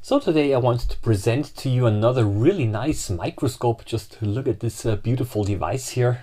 So today I wanted to present to you another really nice microscope. Just look at this beautiful device here.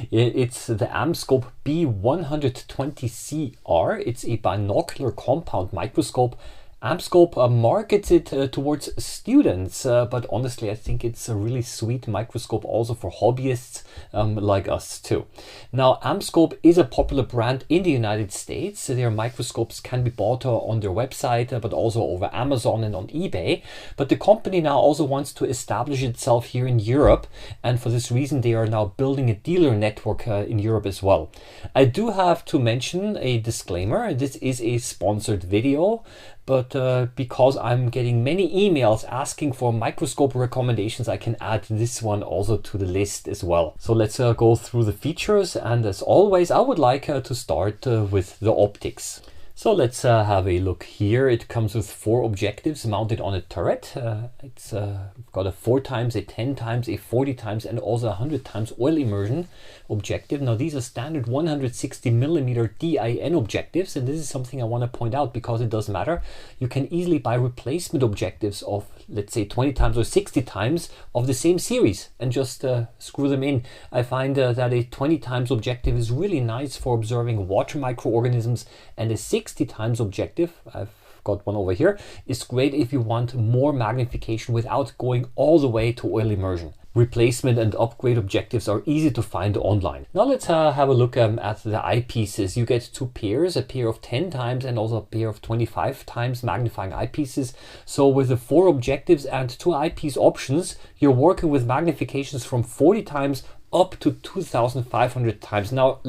It's the AmScope B120C-R. It's a binocular compound microscope. AmScope markets it towards students, but honestly I think it's a really sweet microscope also for hobbyists like us too. Now AmScope is a popular brand in the United States. Their microscopes can be bought on their website, but also over Amazon and on eBay. But the company now also wants to establish itself here in Europe, and for this reason they are now building a dealer network in Europe as well. I do have to mention a disclaimer. This is a sponsored video, but because I'm getting many emails asking for microscope recommendations, I can add this one also to the list as well. So let's go through the features, and as always I would like to start with the optics. So let's have a look here. It comes with 4 objectives mounted on a turret. It's got a 4x, a 10x, a 40x and also a 100x oil immersion objective. Now these are standard 160mm DIN objectives, and this is something I want to point out because it does matter. You can easily buy replacement objectives of, let's say, 20x or 60x of the same series and just screw them in. I find that a 20x objective is really nice for observing water microorganisms, and a 60x objective, I've got one over here, is great if you want more magnification without going all the way to oil immersion. Replacement and upgrade objectives are easy to find online. Now let's have a look at the eyepieces. You get 2 pairs, a pair of 10x and also a pair of 25x magnifying eyepieces. So with the 4 objectives and 2 eyepiece options, you're working with magnifications from 40x up to 2500x. Now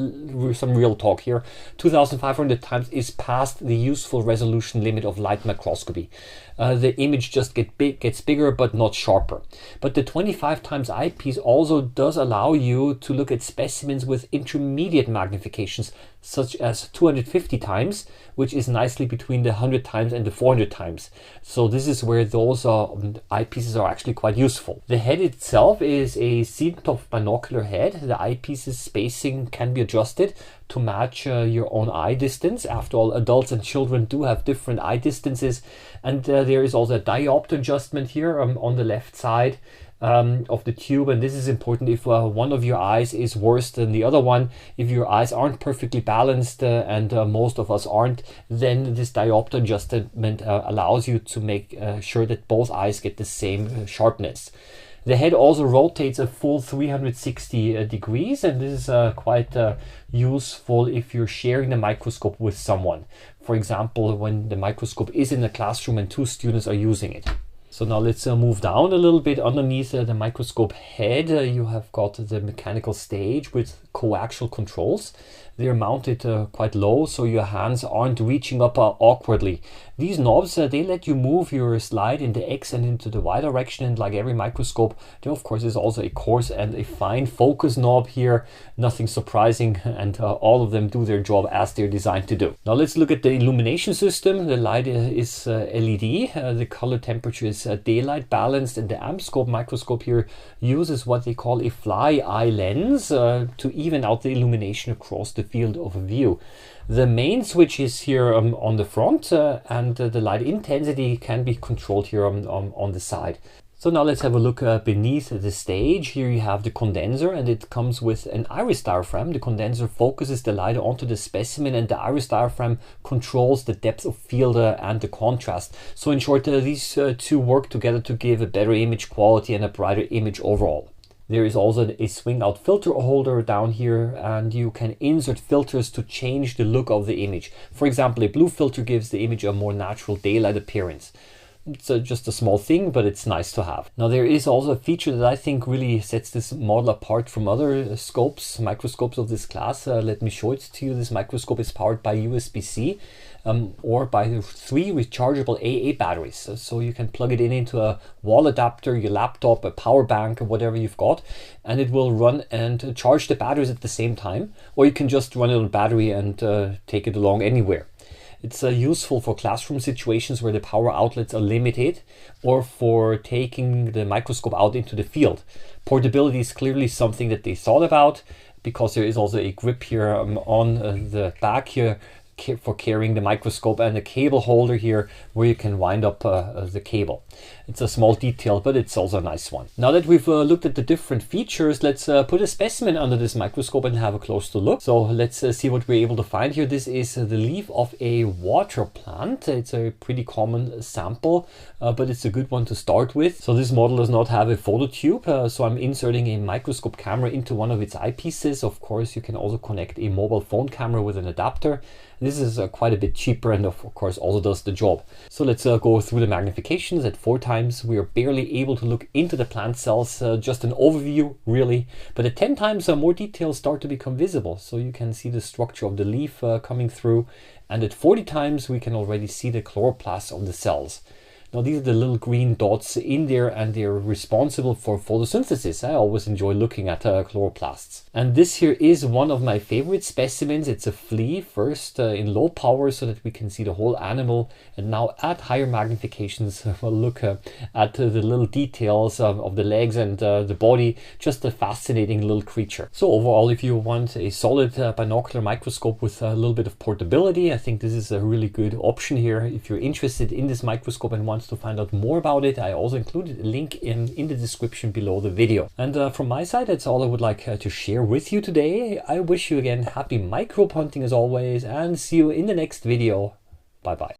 some real talk here. 2500x is past the useful resolution limit of light microscopy. The image just gets bigger but not sharper. But the 25x eyepiece also does allow you to look at specimens with intermediate magnifications, such as 250x, which is nicely between the 100x and the 400x. So this is where those eyepieces are actually quite useful. The head itself is a sealed-off binocular head. The eyepiece's spacing can be adjusted to match your own eye distance. After all, adults and children do have different eye distances, and there is also a diopter adjustment here on the left side of the tube, and this is important if one of your eyes is worse than the other one. If your eyes aren't perfectly balanced, and most of us aren't, then this diopter adjustment allows you to make sure that both eyes get the same sharpness. The head also rotates a full 360 degrees, and this is quite useful if you're sharing the microscope with someone. For example, when the microscope is in a classroom and 2 students are using it. So now let's move down a little bit. Underneath the microscope head, you have got the mechanical stage with coaxial controls. They're mounted quite low, so your hands aren't reaching up awkwardly. These knobs, they let you move your slide in the X and into the Y direction, and like every microscope, there of course is also a coarse and a fine focus knob here. Nothing surprising, and all of them do their job as they're designed to do. Now let's look at the illumination system. The light is LED. The color temperature is daylight balanced, and the AmScope microscope here uses what they call a fly eye lens to even out the illumination across the field of view. The main switch is here on the front, and the light intensity can be controlled here on the side. So now let's have a look beneath the stage. Here you have the condenser, and it comes with an iris diaphragm. The condenser focuses the light onto the specimen, and the iris diaphragm controls the depth of field and the contrast. So in short, these 2 work together to give a better image quality and a brighter image overall. There is also a swing out filter holder down here, and you can insert filters to change the look of the image. For example, a blue filter gives the image a more natural daylight appearance. It's just a small thing, but it's nice to have. Now there is also a feature that I think really sets this model apart from other microscopes of this class. Let me show it to you. This microscope is powered by USB-C or by 3 rechargeable AA batteries. So you can plug it into a wall adapter, your laptop, a power bank, or whatever you've got, and it will run and charge the batteries at the same time. Or you can just run it on battery and take it along anywhere. It's useful for classroom situations where the power outlets are limited, or for taking the microscope out into the field. Portability is clearly something that they thought about, because there is also a grip here on the back here for carrying the microscope, and a cable holder here where you can wind up the cable. It's a small detail, but it's also a nice one. Now that we've looked at the different features, let's put a specimen under this microscope and have a closer look. So let's see what we're able to find here. This is the leaf of a water plant. It's a pretty common sample, but it's a good one to start with. So this model does not have a photo tube, so I'm inserting a microscope camera into one of its eyepieces. Of course, you can also connect a mobile phone camera with an adapter. This is quite a bit cheaper and of course also does the job. So let's go through the magnifications. At 4 times we are barely able to look into the plant cells, just an overview really, but at 10 times more details start to become visible. So you can see the structure of the leaf coming through, and at 40 times we can already see the chloroplasts of the cells. Now these are the little green dots in there, and they're responsible for photosynthesis. I always enjoy looking at chloroplasts. And this here is one of my favorite specimens. It's a flea, first in low power so that we can see the whole animal, and now at higher magnifications we'll look at the little details of the legs and the body. Just a fascinating little creature. So overall, if you want a solid binocular microscope with a little bit of portability, I think this is a really good option here. If you're interested in this microscope and want to find out more about it, I also included a link in the description below the video. And from my side, that's all I would like to share with you today. I wish you again happy microbe hunting as always, and see you in the next video. Bye bye.